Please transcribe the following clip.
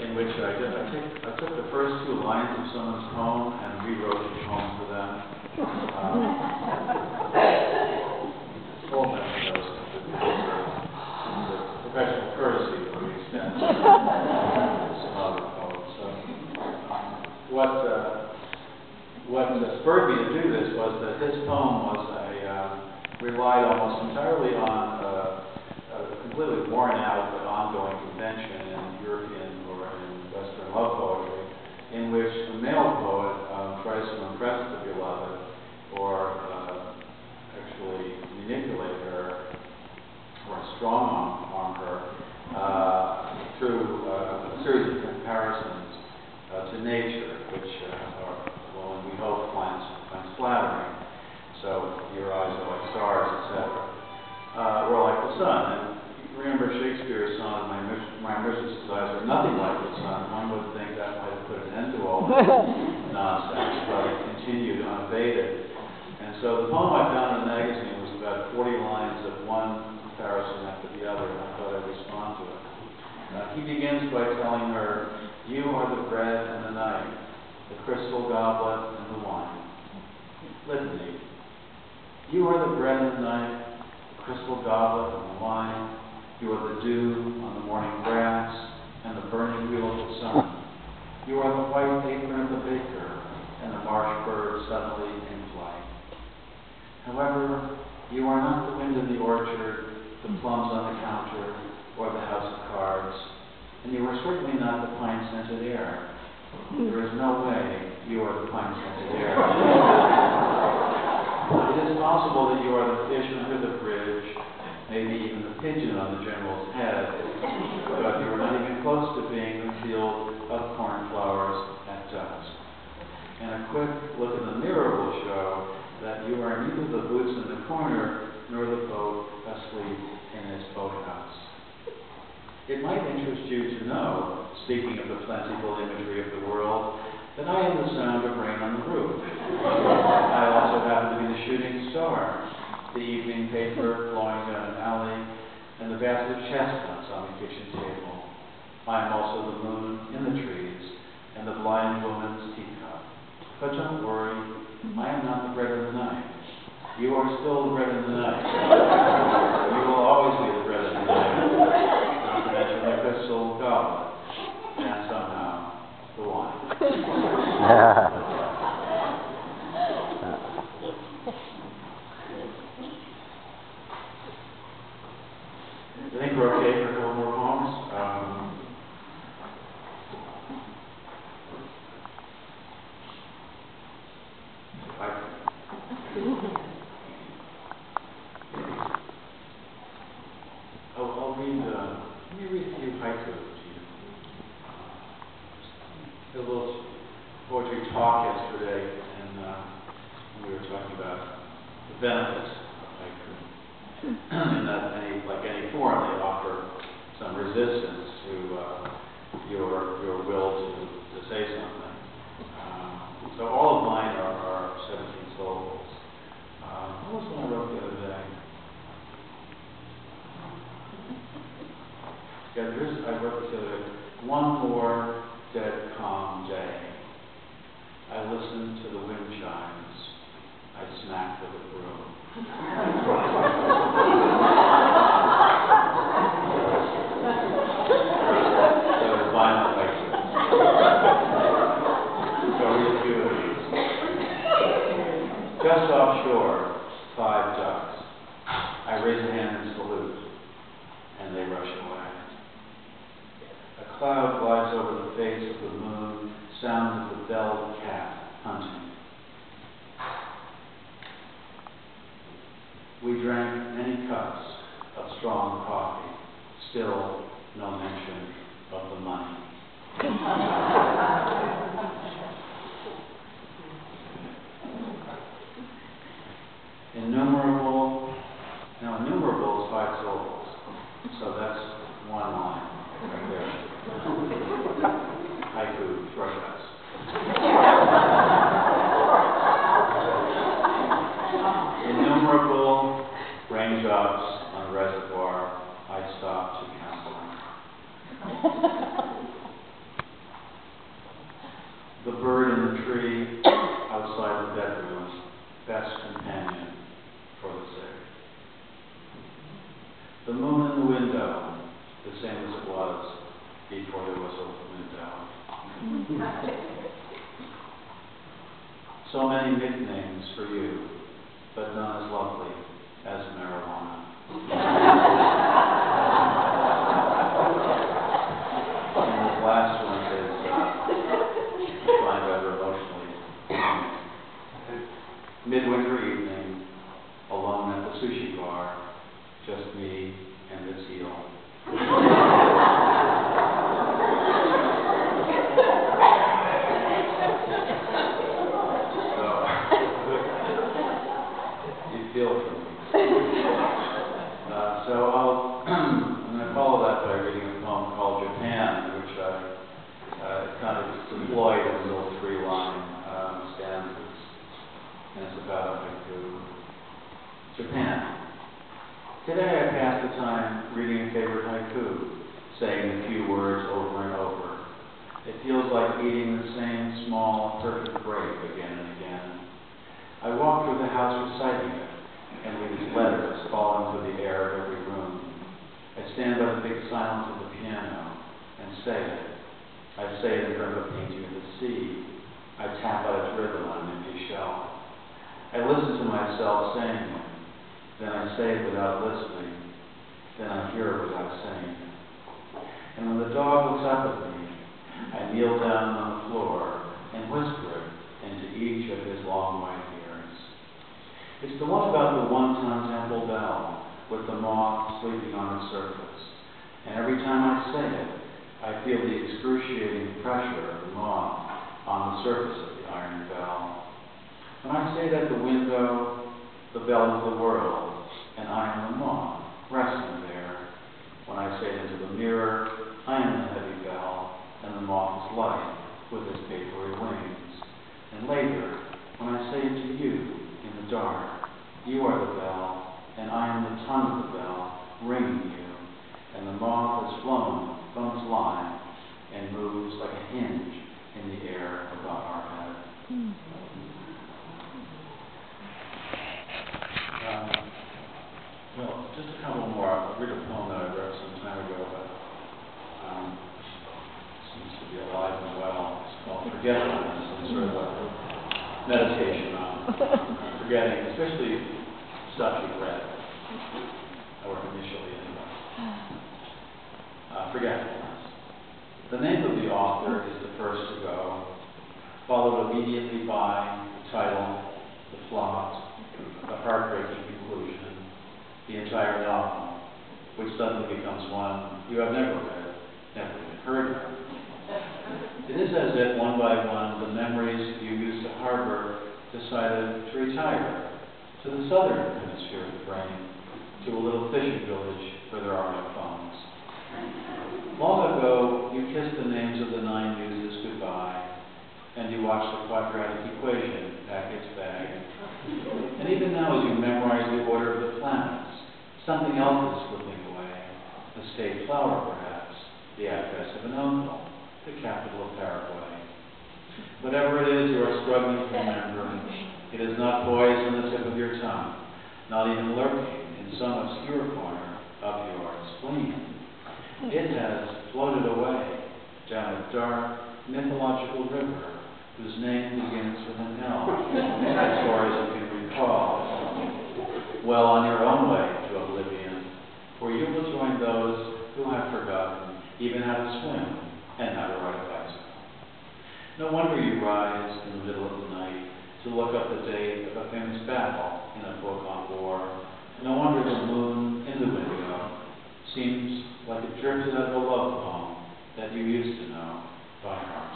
in which I took the first two lines of someone's poem and rewrote the poem for them. All that shows the professional courtesy that we extend to some other poets. So, what spurred me to do this was that his poem was relied almost entirely on a completely worn out but ongoing convention in European or in Western love poetry, in which the male poet tries to impress the beloved or actually manipulate her or strong-arm her through a series of comparisons to nature, which are, well, we hope finds flattering. So your eyes are like stars, etc. Or like the sun. And remember Shakespeare's sonnet, my mistress's eyes are nothing like the sun. One would think that might have put an end to all this nonsense, but it continued unabated. And so the poem I found in the magazine was about 40 lines of one comparison after the other, and I thought I'd respond to it. He begins by telling her, "You are the bread and the knife, the crystal goblet and the wine." Litany. You are the bread and the knife, the crystal goblet and the wine. You are the dew on the morning grass and the burning wheel of the sun. You are the white apron of the baker and the marsh bird suddenly in flight. However, you are not the wind in the orchard, the plums on the counter, or the house of cards, and you are certainly not the pine-scented air. There is no way you are the pine-scented air. It is possible that you are the fish under the bridge, maybe even the pigeon on the general's head, but you are not even close to being the field of cornflowers at dusk. And a quick look in the mirror will show that you are neither the boots in the corner nor the boat asleep in its boathouse. It might interest you to know, speaking of the plentiful imagery of the world, that I am the sound of rain on the roof. I also happen to be the shooting star, the evening paper flowing down an alley, and the basket of chestnuts on the kitchen table. I am also the moon in the trees and the blind woman's teacup. But don't worry, I am not the bread and the knife. You are still the bread and the knife. You will always be the bread and the knife. Not to mention the crystal goblet, and somehow the wine. I think we're okay for a couple more poems. Let me read a few haikus to you. Did a little poetry talk yesterday, and we were talking about the benefits of haiku. And that like any form, they offer some resistance to your will to say something. So all of mine are 17 syllables. What was one I wrote the other day? Yeah, I wrote this the other day. One more dead calm day. I listened to the wind chimes. I smacked with a broom. So it's violent like this. So I'll read a few of these. Just offshore, 5 ducks. I raise a hand and salute, and they rush away. A cloud glides over the face of the moon, sound of the belled cat hunting. We drank many cups of strong coffee, still no mention of the money. Innumerable is 5 syllables, so that's one line right there. Haiku, shortcuts. Innumerable raindrops on a reservoir, I stop to count them. as it was before there was a window. So many nicknames for you, but none as lovely as marijuana. And this last one is, I find rather emotionally poignant. Midwinter evening, alone at the sushi bar, just me and this eel. Feel for me. I'm going to follow that by reading a poem called Japan, which kind of deployed in little three-line stanzas, and it's about a haiku. Japan. Today I passed the time reading a favorite haiku, saying a few words over and over. It feels like eating the same small, perfect break again and again. I walk through the house reciting it, and with its letters falling through the air of every room. I stand by the big silence of the piano and say it. I say it in front of a painting of the sea. I tap out its rhythm on an empty shelf. I listen to myself saying it. Then I say it without listening. Then I hear it without saying it. And when the dog looks up at me, I kneel down on the floor and whisper it into each of his long white ears. It's the one about the one-ton temple bell with the moth sleeping on its surface. And every time I say it, I feel the excruciating pressure of the moth on the surface of the iron bell. When I say it at the window, the bell is the world, and I am the moth, resting there. When I say it into the mirror, I am the heavy bell, and the moth is light with its papery wings. And later, when I say it to you in the dark, you are the bell, and I am the tongue of the bell, ringing you, and the moth has flown from its line and moves like a hinge in the air above our head. Well, just a couple more. I'll read a poem that I wrote some time ago, but seems to be alive and well. It's called Forgetfulness. It's sort of a meditation on forgetting, especially stuff you've read, or initially anyway. Forgetfulness. The name of the author is the first to go, followed immediately by the title, the plot, the heartbreaking conclusion, the entire novel, which suddenly becomes one you have never read, never even heard of. It is as if, one by one, the memories you used to harbor decided to retire to the southern hemisphere of the brain, to a little fishing village where there are no phones. Long ago, you kissed the names of the 9 muses goodbye, and you watched the quadratic equation pack its bag. And even now, as you memorize the order of the planets, something else is slipping away. A state flower, perhaps, the address of an uncle, the capital of Paraguay. Whatever it is you are struggling to remember, it is not poised on the tip of your tongue, not even lurking in some obscure corner of your spleen. It has floated away down a dark, mythological river whose name begins with an L, as far as you can recall. Well on your own way to oblivion, where you will join those who have forgotten even how to swim and how to ride a bicycle. No wonder you rise in the middle of the night to look up the date of a famous battle in a book on war. No wonder the moon in the window seems like it drifted out of a love poem that you used to know by heart.